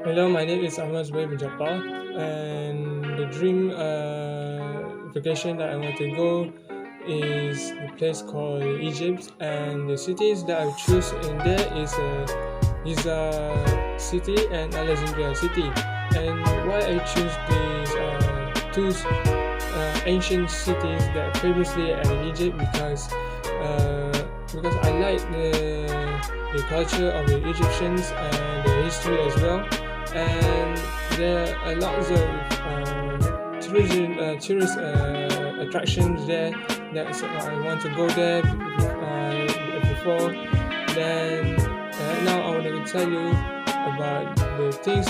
Hello, my name is Ahmad Zubair bin Jappar, and the dream vacation that I want to go is a place called Egypt, and the cities that I choose in there is Giza City and Alexandria City. And why I choose these two ancient cities that previously are in Egypt because I like the culture of the Egyptians and the history as well, and there are lots of tourist attractions there that I want to go there before. Then now I want to tell you about the things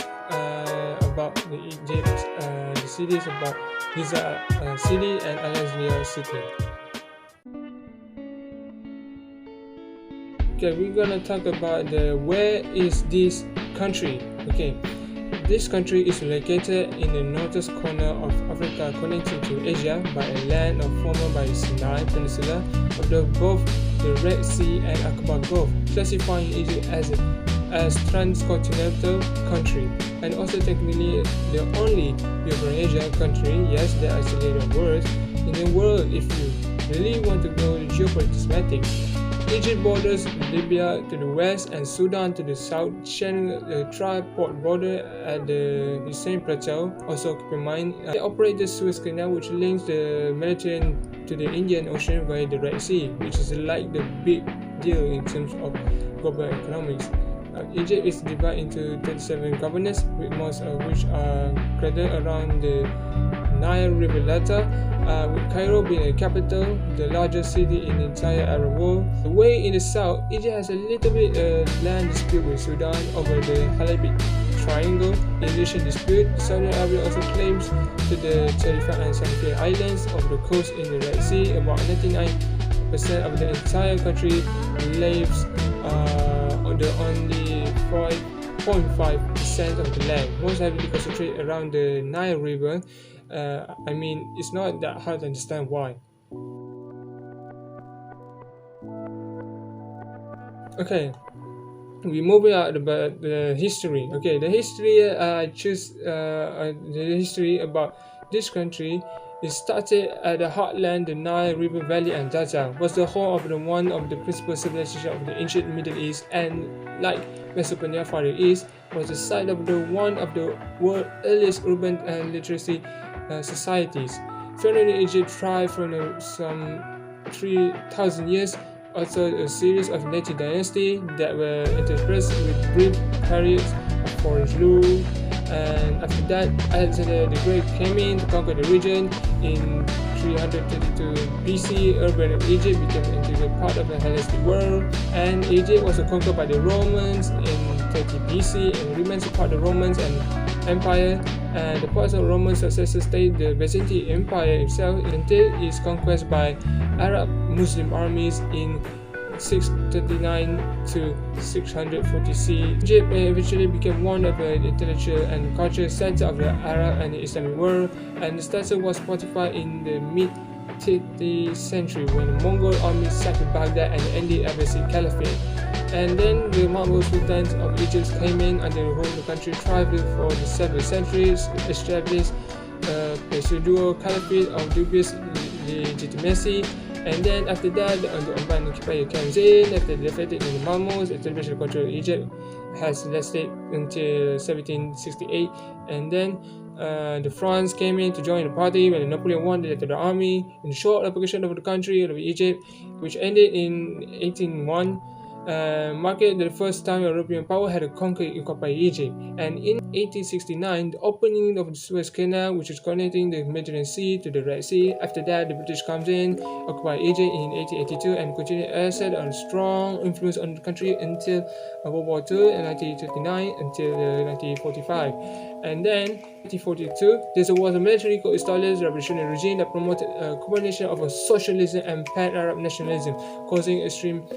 about the Egypt, the cities about Giza City and Alexandria City. Okay, we're gonna talk about where is this country. Okay, this country is located in the northeast corner of Africa, connecting to Asia by a land formed by the Sinai Peninsula of both the Red Sea and Aqaba Gulf, classifying Egypt as transcontinental country, and also technically the only Eurasian country. Yes, there are isolated words in the world. If you really want to go to geopolitics, Egypt borders Libya to the west and Sudan to the south, sharing a tri-port border at the Hussein Plateau. Also keep in mind, they operate the Suez Canal, which links the Mediterranean to the Indian Ocean via the Red Sea, which is like the big deal in terms of global economics. Egypt is divided into 37 governors, with most of which are gathered around the Nile River Delta, with Cairo being the capital, the largest city in the entire Arab world. Way in the south, Egypt has a little bit land dispute with Sudan over the Halibut Triangle. In addition dispute, Saudi Arabia also claims to the Tarifa and Sankia Islands of the coast in the Red Sea. About 99% of the entire country lives on the only 5.5% of the land, most heavily concentrated around the Nile River. It's not that hard to understand why. Okay, we moving out about the history. Okay, the history I choose the history about this country. It started at the heartland, the Nile River Valley and Delta was the home of one of the principal civilizations of the ancient Middle East, and like Mesopotamia Far East, was the site of one of the world's earliest urban and literacy societies. Pharaoh in Egypt thrived for some 3,000 years. Also, a series of native dynasties that were interspersed with brief periods of forest rule. And after that, Alexander the Great came in to conquer the region. In 332 BC, urban Egypt became an integral part of the Hellenistic world, and Egypt was conquered by the Romans in 30 BC and remains a part of the Romans Empire. And the parts of Roman successor state, the Byzantine Empire itself, until its conquest by Arab Muslim armies in 639 to 640 CE. Egypt eventually became one of the intellectual and cultural centers of the Arab and the Islamic world, and the status was fortified in the mid-10th century when the Mongol army sacked Baghdad and ended the Abbasid Caliphate. And then the Mamluk sultans of Egypt came in and the whole country thrived for the several centuries, established a pseudo caliphate of dubious legitimacy. And then after that, the Ottoman Empire comes in. After the defeat in the Mamluks, established control of Egypt has lasted until 1768. And then the France came in to join the party when Napoleon won the army. In short, occupation of the country of Egypt, which ended in 1801. Marked the first time European power had conquered Egypt. And in 1869, the opening of the Suez Canal, which is connecting the Mediterranean Sea to the Red Sea. After that, the British comes in, occupied Egypt in 1882, and continued to exert a strong influence on the country until World War II in 1939 until 1945. And then, 1942, there was a military coup established revolutionary regime that promoted a combination of socialism and pan-Arab nationalism, causing extreme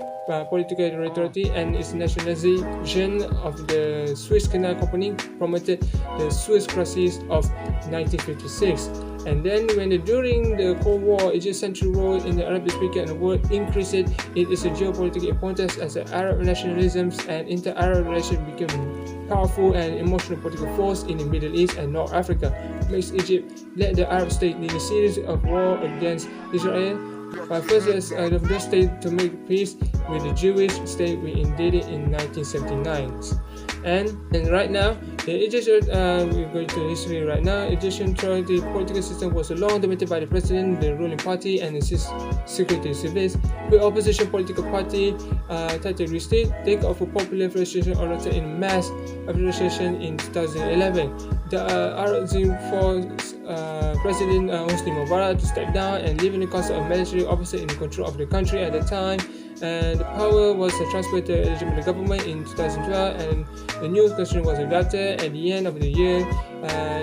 political authority, and its nationalization of the Suez Canal Company promoted the Suez Crisis of 1956. And then during the Cold War, Egypt's central role in the Arabic speaking world increased. It is a geopolitical importance as the Arab nationalisms and inter-Arab relations became powerful and emotional political force in the Middle East and North Africa, makes Egypt led the Arab state in a series of war against Israel. First as the first state to make peace with the Jewish state we invaded in 1979. And right now, the Egyptian, we're going to history right now. Egyptian political system was long dominated by the president, the ruling party, and the security service. The opposition political party, titled Restate, take off a popular demonstration oriented in mass demonstration in 2011. The Arab forced President Hosni Mubarak to step down and leaving the concept of military officer in control of the country at the time. And the power was transferred to the legitimate government in 2012, and the new constitution was adopted at the end of the year.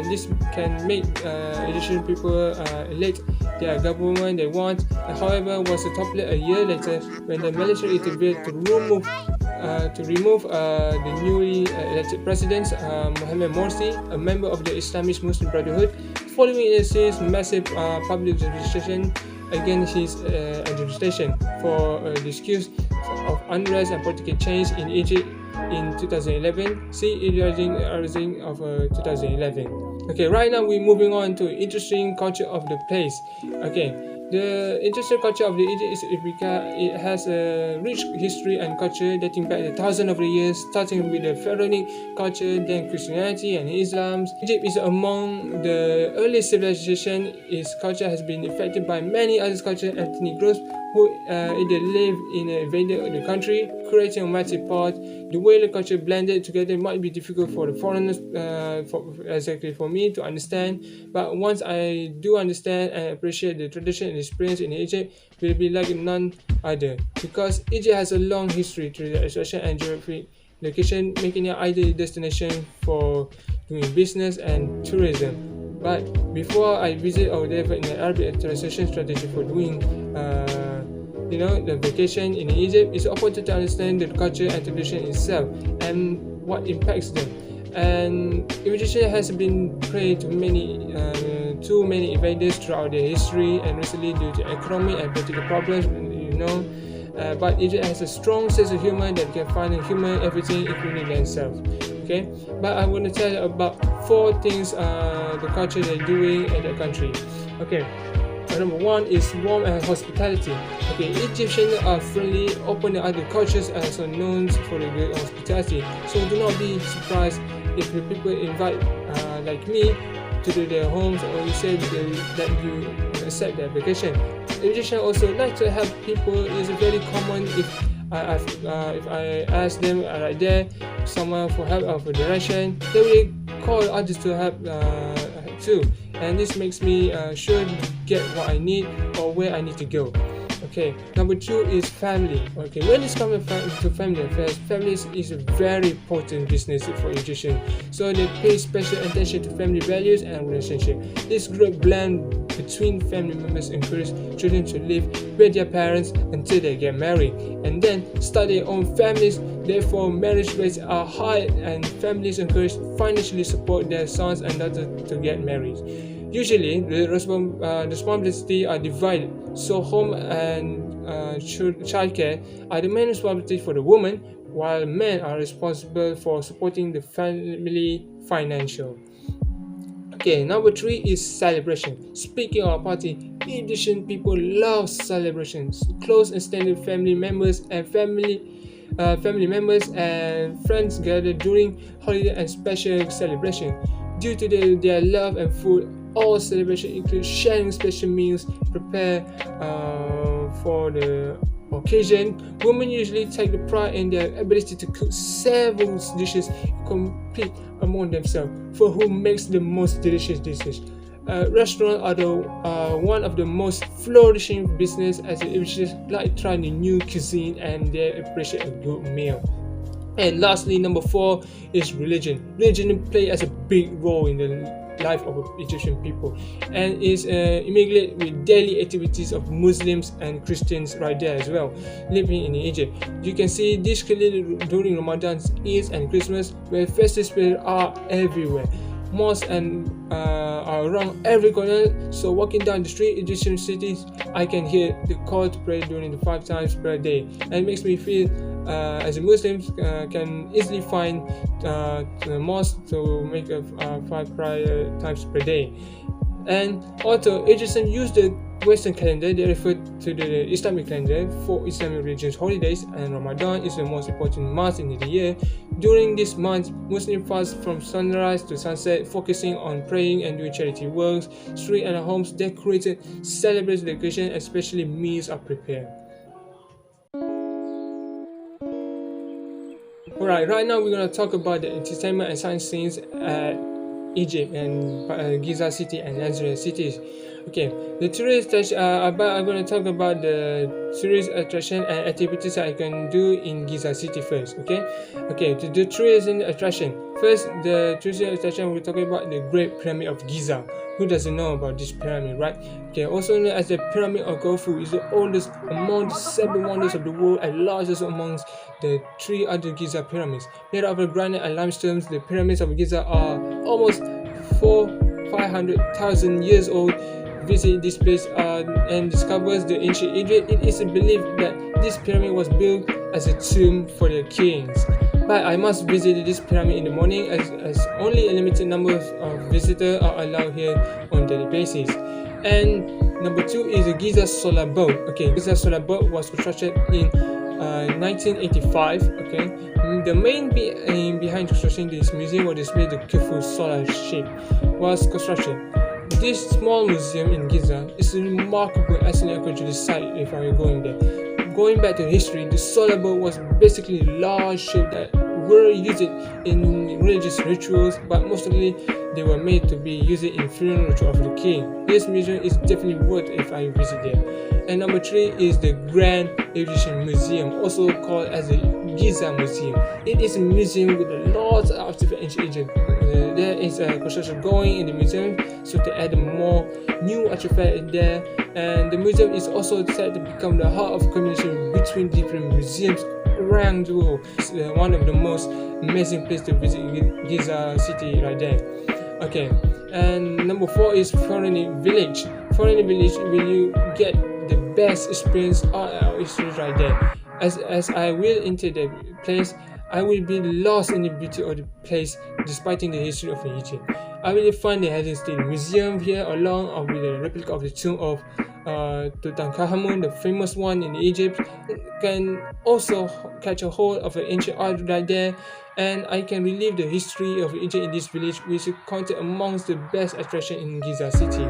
This can make Egyptian people elect their government they want. However, was toppled a year later when the military intervened to remove the newly elected president Mohamed Morsi, a member of the Islamic Muslim Brotherhood, following a series of massive public demonstrations against his administration for the excuse of unrest and political change in Egypt in 2011. See Rising of 2011. Okay, right now we're moving on to interesting culture of the place. Okay, the interesting culture of the Egypt is it has a rich history and culture dating back to thousands of years, starting with the Pharaonic culture, then Christianity and Islam. Egypt is among the earliest civilizations. Its culture has been affected by many other cultures and ethnic groups who either live in invaded the country, creating a melting pot. The way the culture blended together might be difficult for the foreigners, exactly for me to understand. But once I do understand and appreciate the tradition and experience in Egypt, will be like none other. Because Egypt has a long history through the extraction and geographic location, making it ideal destination for doing business and tourism. But before I visit or develop an Arabic translation strategy for doing the vacation in Egypt, it's important to understand the culture and tradition itself and what impacts them. And Egypt has been prey to too many invaders throughout their history, and recently due to economic and political problems, but Egypt has a strong sense of humor that can find in human everything, including themselves. Okay, but I want to tell you about 4 things the culture they're doing in the country. Okay. Number 1 is warmth and hospitality. Okay, Egyptians are friendly, open to other cultures, and also known for the great hospitality. So do not be surprised if the people invite, like me, to their homes, or you say that you accept their vacation. Egyptians also like to help people. It's very common if I ask them right there, someone for help or for direction, they will call others to help too. And this makes me sure to get what I need or where I need to go. Okay, number 2 is family. Okay, when it's coming to family affairs, family is a very important business for Egyptians. So they pay special attention to family values and relationship. This great blend between family members encourages children to live with their parents until they get married, and then start their own families. Therefore, marriage rates are high, and families encourage financially support their sons and daughters to get married. Usually, the responsibilities are divided, so home and childcare are the main responsibility for the woman, while men are responsible for supporting the family financial. Okay, number 3 is celebration. Speaking of party, Egyptian people love celebrations. Close extended family members and friends gather during holiday and special celebration. Due to their love and food, all celebrations include sharing special meals prepared for the occasion. Women usually take the pride in their ability to cook several dishes, compete among themselves for who makes the most delicious dishes. Restaurants are one of the most flourishing business, as Egyptians like trying the new cuisine and they appreciate a good meal. And lastly, number 4 is religion. Religion plays a big role in the life of Egyptian people, and is immigrate with daily activities of Muslims and Christians right there as well, living in Egypt. You can see this clearly during Ramadan, Eid and Christmas, where festive spirits are everywhere. mosques and are around every corner. So walking down the street in different cities, I can hear the call to pray during the 5 times per day, and it makes me feel as a Muslim can easily find the mosque to make a 5 times per day. And although Egyptians use the Western calendar, they refer to the Islamic calendar for Islamic religious holidays, and Ramadan is the most important month in the year. During this month, Muslims fast from sunrise to sunset, focusing on praying and doing charity works. Streets and homes decorated celebrate the occasion, especially meals are prepared. Alright, right now we're going to talk about the entertainment and science scenes at Egypt and Giza city and Alexandria cities. Okay, the tourist I'm going to talk about the tourist attraction and activities I can do in Giza city first. Okay, to the tourism attraction. First, the tourism attraction we're talking about the Great Pyramid of Giza. Who doesn't know about this pyramid, right? Okay, also known as the Pyramid of Khufu, is the oldest among the 7 wonders of the world and largest amongst the 3 other Giza pyramids. Made out of granite and limestones, the pyramids of Giza are almost 500,000 years old. Visit this place and discovers the ancient Egypt. It is believed that this pyramid was built as a tomb for the kings. But I must visit this pyramid in the morning as only a limited number of visitors are allowed here on daily basis. And number 2 is the Giza Solar Boat. Okay, Giza Solar Boat was constructed in 1985. Okay, the main behind constructing this museum was display the Khufu solar ship was construction. This small museum in Giza is a remarkable excellent archaeological site if I were going there. Going back to history, the solar boat was basically a large ship that were used in religious rituals, but mostly they were made to be used in funeral ritual of the king. This museum is definitely worth if I visit there. And number 3 is the Grand Egyptian Museum, also called as the Giza Museum. It is a museum with a lot of artifacts ancient Egypt. There is a construction going in the museum, so to add more new artifacts there. And the museum is also said to become the heart of communication between different museums around the world. It's one of the most amazing places to visit Giza city right there. Okay, and number 4 is Foreign Village. Foreign Village, will you get the best experience on our history right there. As I will enter the place, I will be lost in the beauty of the place despite the history of Egypt. I will find the Hidden State Museum here along with a replica of the tomb of Tutankhamun, the famous one in Egypt. Can also catch a hold of an ancient art right there, and I can relive the history of Egypt in this village, which is counted amongst the best attraction in Giza city.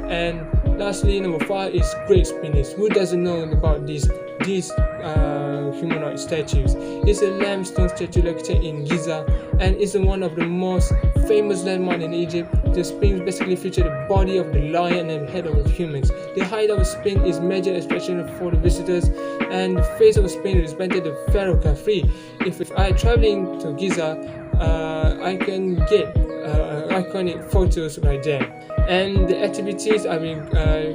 And lastly, number 5 is Great Sphinx. Who doesn't know about these humanoid statues? It's a limestone statue located in Giza and is one of the most famous landmarks in Egypt. The Sphinx basically features the body of the lion and the head of humans. The height of a Sphinx is major attraction for the visitors, and the face of a Sphinx represented the pharaoh Khafre. If I traveling to Giza, I can get iconic photos right there. And the activities I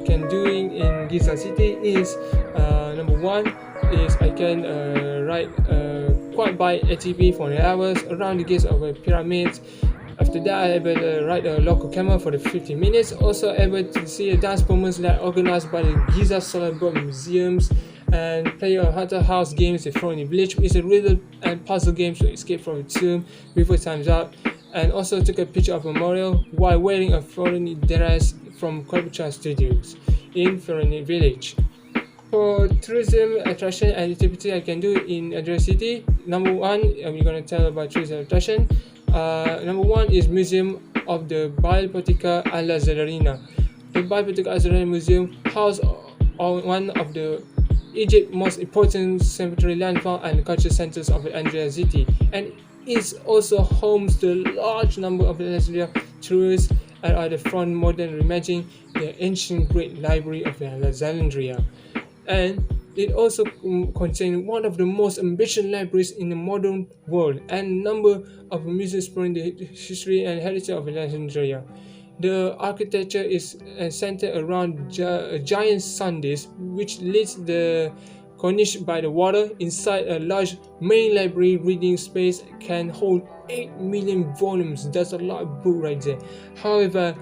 can do in Giza city is number 1 is I can ride quad bike ATV for 8 hours around the gates of a pyramid. After that, I able to ride a local camel for the 15 minutes. Also able to see a dance performance that organized by the Giza Solar Boat Museums, and play a hunter house games in Foreign Village, which is a riddle and puzzle game to escape from the tomb before time's up. And also took a picture of a memorial while wearing a foreign dress from Koibucha Studios in Foreign Village. For tourism attraction and activity I can do in Alexandria city, number 1, we're going to tell about tourism attraction. Number 1 is Museum of the Biblioteca Alexandrina. The Biblioteca Alexandrina Museum houses one of the Egypt's most important cemetery landmark and cultural centers of Alexandria city, and it also homes to a large number of Alexandria tourists and are the front modern reimagining the ancient great library of Alexandria. And it also contains one of the most ambitious libraries in the modern world and number of museums exploring the history and heritage of Alexandria. The architecture is centered around giant sun disk, which leads the corniche by the water. Inside a large main library, reading space can hold 8 million volumes. That's a lot of book right there. However,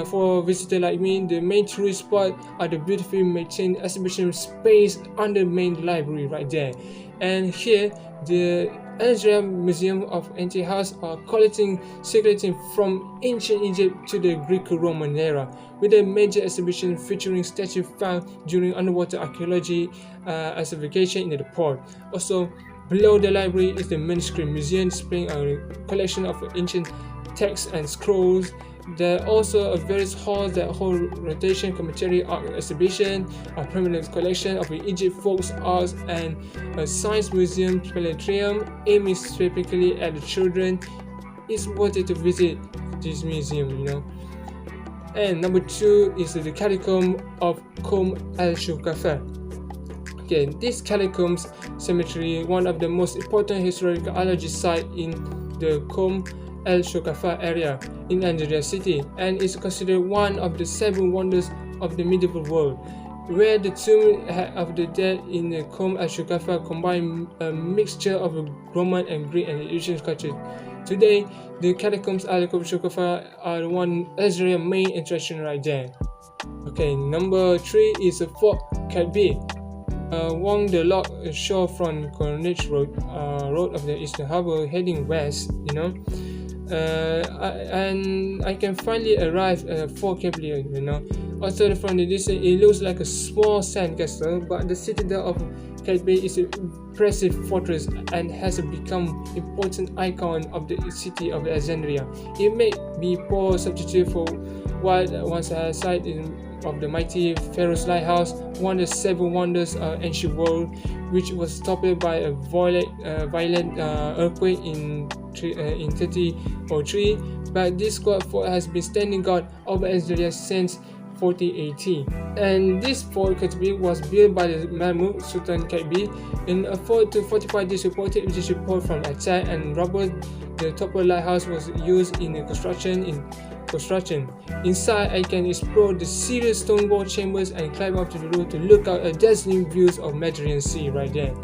for a visitor like me, the main tourist spot are the beautifully maintained exhibition space under the main library right there. And here, the Alexandria Museum of Antique House are collecting circulating from ancient Egypt to the Greco-Roman era, with a major exhibition featuring statues found during underwater archaeology excavation in the port. Also, below the library is the manuscript museum displaying a collection of ancient texts and scrolls. There are also various halls that hold rotation commentary art exhibition, a permanent collection of Egypt folk arts, and a science museum planetarium aiming specifically at the children. It's worth it to visit this museum, And number 2 is the catacomb of Qom al-Shukafa. Okay, this catacombs cemetery, one of the most important historical archaeology sites in the Qom al-Shukafa area in Alexandria city, and is considered one of the 7 wonders of the medieval world, where the tomb of the dead in the Qom al-Shukafa combine a mixture of Roman and Greek and Egyptian culture. Today, the catacombs al-Shukafa are one Alexandria main attraction right there. Okay, number 3 is Fort Katbe. Along the Lock shore from Corniche Road of the Eastern Harbour heading west, and I can finally arrive at Fort Katbe, Also from the distance, it looks like a small sand castle, but the citadel of Katbe is an impressive fortress and has become important icon of the city of Alexandria. It may be poor substitute for what once a site of the mighty Pharaoh's Lighthouse, one of the 7 wonders of ancient world, which was stopped by a violent earthquake in 1303. But this fort has been standing guard over Alexandria since 1480. And this Fort Katbe was built by the Mahmud Sultan Katbe in a fort to fortify this reported Egyptian port from attack and robbery. The Topper Lighthouse was used in the construction. Inside, I can explore the serious stone wall chambers and climb up to the roof to look out at dazzling views of Mediterranean Sea right there.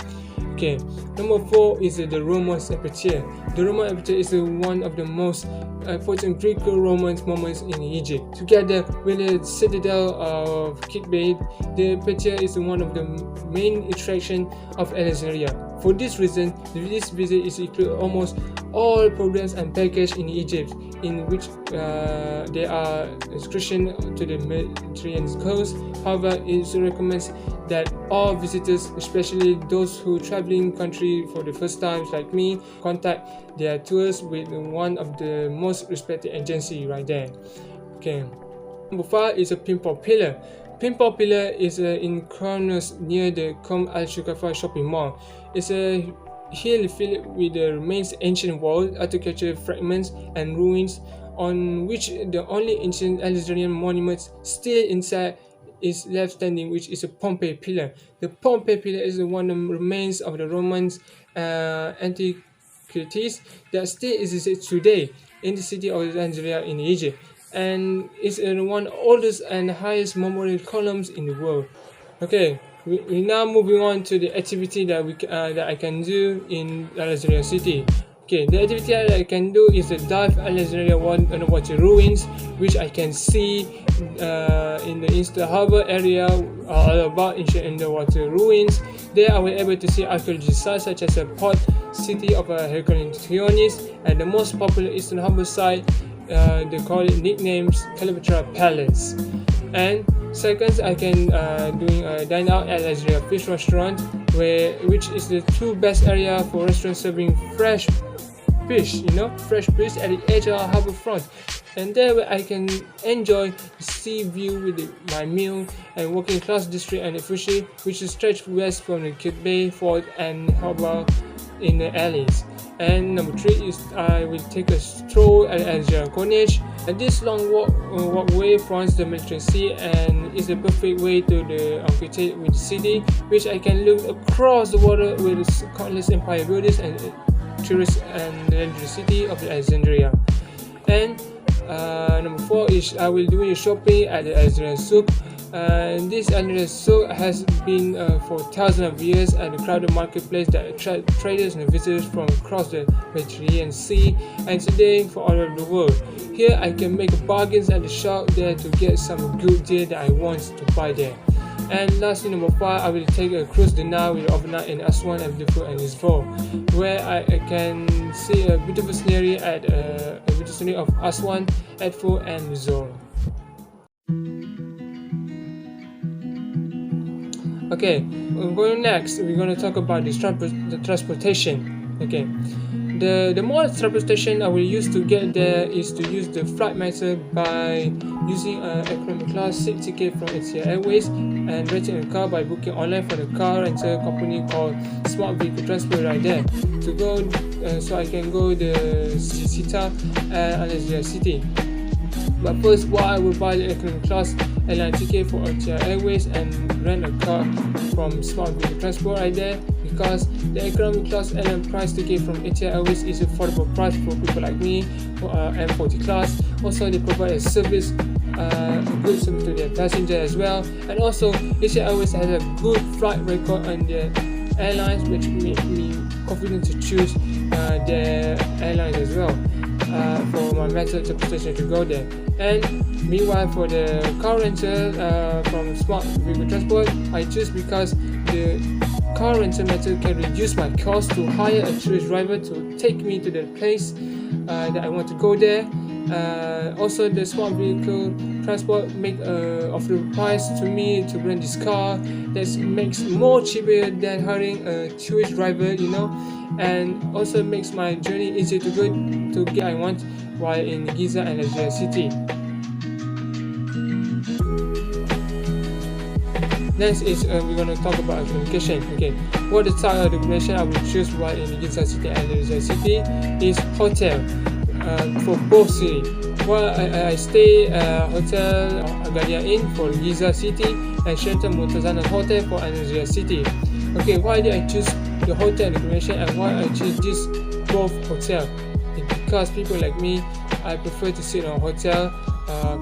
Okay, number 4 is the Roman Amphitheater. The Roman Amphitheater is one of the most important Greco-Roman moments in Egypt. Together with the citadel of Kitbe, the amphitheater is one of the main attractions of Alexandria. For this reason, this visit is include almost all programs and packages in Egypt, in which there are excursions to the Mediterranean coast. However, it recommends that all visitors, especially those who traveling country for the first time like me, contact their tours with one of the most respected agency right there. Okay. Number 5 is a Pinpot Pillar. Pinpot Pillar is in Kronos near the Qom al-Shukafa shopping mall. It's a hill filled with the remains of ancient walls, architectural fragments, and ruins, on which the only ancient Alexandrian monument still inside is left standing, which is a Pompey Pillar. The Pompey Pillar is one of the remains of the Roman antiquities that still exists today in the city of Alexandria in Egypt, and is one of the oldest and highest memorial columns in the world. Okay, we're now moving on to the activity that I can do in Alexandria city. Okay, the activity that I can do is the dive Alexandria underwater ruins, which I can see in the Eastern Harbour area, all about ancient underwater ruins. There I was able to see archaeological sites such as the port city of Heracleonis and the most popular Eastern Harbour site, they call it nicknames Cleopatra Palace. And second, I can dine out at Alexandria Fish Restaurant, which is the 2 best area for restaurants serving fresh fish, fresh fish at the edge of harbour front. And there I can enjoy the sea view with my meal and walking across the district and the fishery, which is stretched west from the Kitbe Fort and harbour in the alleys. And number 3 is I will take a stroll at Alexandria Corniche. And this long walkway fronts the Mediterranean Sea and is the perfect way to associate with the city, which I can look across the water with countless empire buildings and tourists and the city of Alexandria. And number 4 is I will do shopping at the Alexandria Souk. And this another souk has been for thousands of years and a crowded marketplace that attracts traders and visitors from across the Mediterranean Sea and today for all over the world. Here I can make bargains at the shop there to get some good deal that I want to buy there. And lastly, number 5, I will take a cruise the Nile with overnight in Aswan and Beautiful and Isfor, where I can see a beautiful scenery at a beautiful scenery of Aswan, Edfu and Resort. Okay, we're going next. We're going to talk about the transportation. Okay, the mode of transportation I will use to get there is to use the flight method by using an economy class seat ticket from Etihad Airways and renting a car by booking online for the car rental company called Smart Vehicle Transport right there to go. So I can go the Sita and Alexandria City. But first, I will buy the economy class airline ticket for Etihad Airways and rent a car from Smart Vehicle Transport right there, because the economy class airline price ticket from Etihad Airways is affordable price for people like me and 40 class. Also, they provide a service, a good service to their passenger as well, and also Etihad Airways has a good flight record on their airlines, which make me confident to choose their airlines as well for my method of transportation to go there. And meanwhile, for the car rental from Smart Vehicle Transport, I choose because the car rental method can reduce my cost to hire a tourist driver to take me to the place that I want to go there. Also, the Smart Vehicle Transport make offer the price to me to rent this car that makes more cheaper than hiring a tourist driver, and also makes my journey easier to go to get I want while in Giza and Alexandria City. Next is we're going to talk about accommodation. Okay, what the type of accommodation I will choose while in Giza City and Alexandria City is hotel for both cities. Well, I stay Hotel Agadia Inn for Giza City and Sheraton Murtazana Hotel for Alexandria City. Okay, why did I choose the hotel accommodation and why I choose this both hotel? It's because people like me, I prefer to sit in a hotel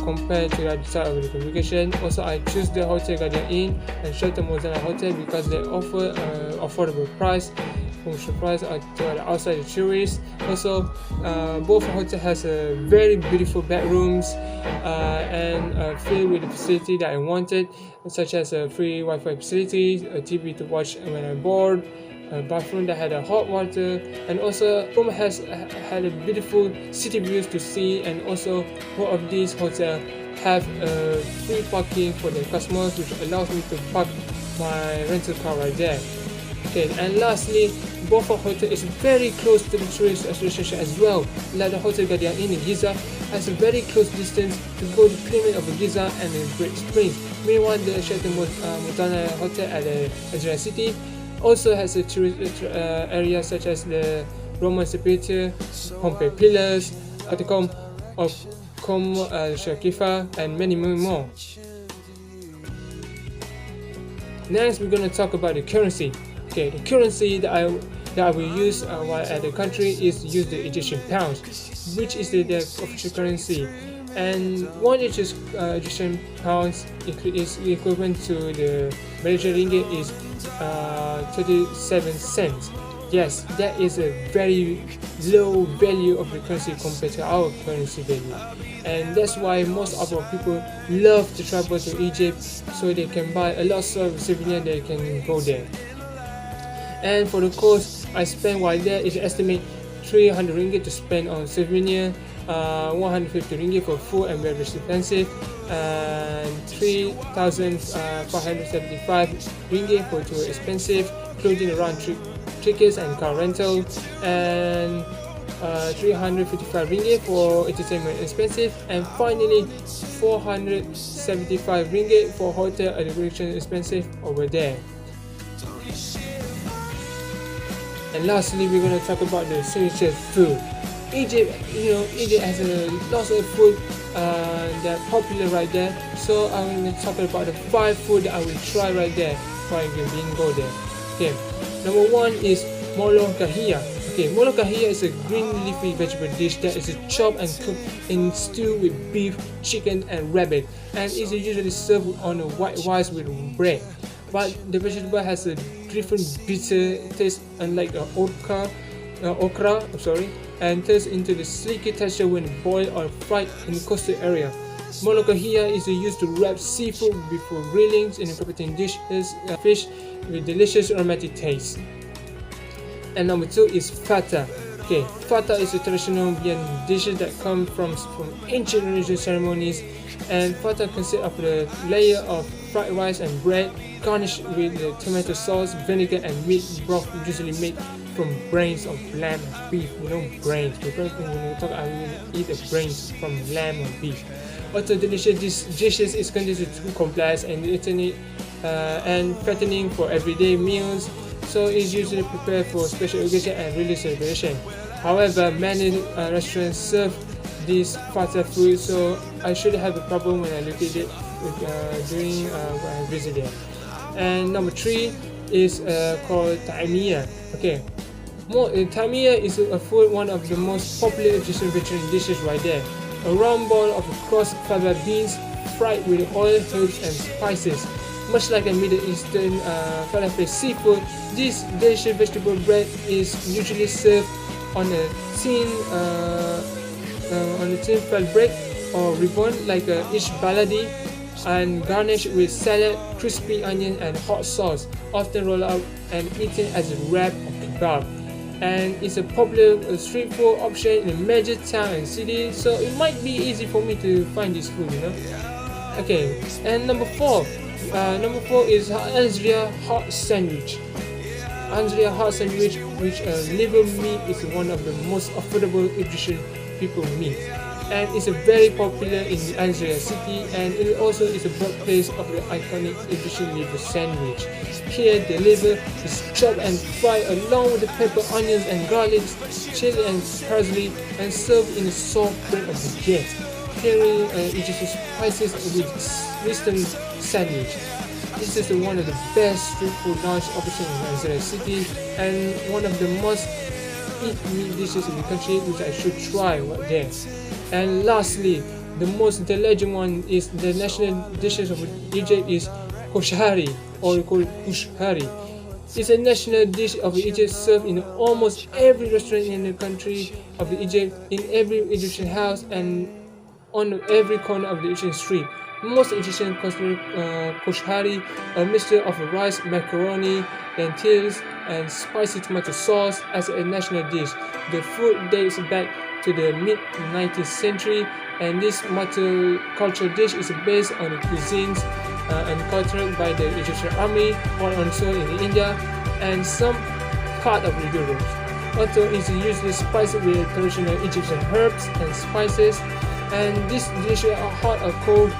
compared to the other side of the accommodation. Also, I choose the Hotel Guardian Inn and Sheraton Murtazana Hotel because they offer affordable price, promotional price to the outside the tourists. Also, both hotels has a very beautiful bedrooms and filled with the facility that I wanted, such as a free Wi-Fi facility, a TV to watch when I'm bored, a bathroom that had a hot water, and also room had a beautiful city views to see. And also, both of these hotels have free parking for the customers, which allows me to park my rental car right there. Okay, and lastly, both of hotel is very close to the tourist association as well. Like the Hotel Guardian Inn in Giza has a very close distance to go to Pyramid of Giza and the Great Springs. Meanwhile, the Sheraton Murtazana Hotel at the Alexandria City also has a tourist area such as the Roman Sepulchre, Pompeii Pillars, Catacomb of Shakifa, and many more. Next, we're going to talk about the currency. Okay, the currency that I will use while at the country is use the Egyptian pounds, which is the official currency. And one Egyptian pounds is equivalent to the Malaysian ringgit is 37 cents. Yes, that is a very low value of the currency compared to our currency value, and that's why most of our people love to travel to Egypt so they can buy a lot of souvenirs. They can go there. And for the cost I spend while there is estimate 300 ringgit to spend on souvenir, 150 ringgit for food and beverage expensive, and 3,575 ringgit for tour expensive, including round trip tickets and car rental, and 355 ringgit for entertainment expensive, and finally 475 ringgit for hotel accommodation expensive over there. And lastly, we're going to talk about the signature food. Egypt has a lots of food that are popular right there. So I'm going to talk about the 5 food that I will try right there before I go there. Okay, number 1 is molo kahia. Okay, molokahia is a green leafy vegetable dish that is chopped and cooked in stew with beef, chicken, and rabbit, and is usually served on a white rice with bread. But the vegetable has a different bitter taste, unlike okra, and turns into the sleeky texture when boiled or fried in the coastal area. Molokahia is used to wrap seafood before grilling in preparing dishes, fish with delicious aromatic taste. And number 2 is fata. Okay, fata is a traditional Indian dish that comes from ancient religious ceremonies, and fata consists of a layer of fried rice and bread, garnished with tomato sauce, vinegar, and meat broth, usually made from brains of lamb or beef. Brains. When we talk, I will eat the brains from lamb or beef. Also, delicious dishes is considered too complex and fattening for everyday meals, so it's usually prepared for special occasion and religious celebration. However, many restaurants serve this fata food, so I shouldn't have a problem when I look at it during when I visit it. And number 3 is called taimia. Okay, taimia is a food, one of the most popular Egyptian vegetarian dishes right there. A round ball of crossed fava beans fried with oil, herbs, and spices. Much like a Middle Eastern falafel seafood, this delicious vegetable bread is usually served on a thin flat bread or ribbon like a ish baladi, and garnished with salad, crispy onion, and hot sauce, often rolled out and eaten as a wrap or kebab. And it's a popular street food option in major town and city, so it might be easy for me to find this food, Okay, and number 4 is Algeria hot sandwich. Algeria hot sandwich, which liver meat, is one of the most affordable Egyptian people meat, and it's very popular in the Algeria city, and it also is the birthplace of the iconic Egyptian liver sandwich. Here, the liver is chopped and fried along with the pepper, onions, and garlic, chili, and parsley, and served in a soft bread of baguette, carrying Egyptian spices with Western sandwich. This is one of the best street food lunch options in Algeria city, and one of the most eat meat dishes in the country, which I should try right there. And lastly, the legend one is the national dishes of Egypt is koshari, or called kushari. It's a national dish of Egypt, served in almost every restaurant in the country of Egypt, in every Egyptian house, and on every corner of the Egyptian street. Most Egyptians consider koshari a mixture of rice, macaroni, lentils, and spicy tomato sauce as a national dish. The food dates back to the mid-19th century, and this multicultural dish is based on the cuisines and culture by the Egyptian army, or also in India and some part of Europe. Also, it's usually spiced with traditional Egyptian herbs and spices. And this dish, hot or cold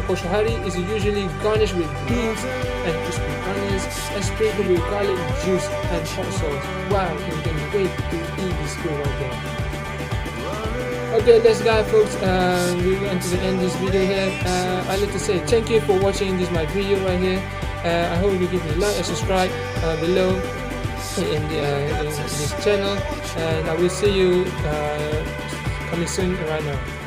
koshari, is usually garnished with beans and crispy onions and sprinkled with garlic juice and hot sauce. Wow, you can wait to eat this food right there. Okay, that's guys, folks. We went to the end of this video here. I'd like to say thank you for watching this my video right here. I hope you give me a like and subscribe below in this channel, and I will see you coming soon right now.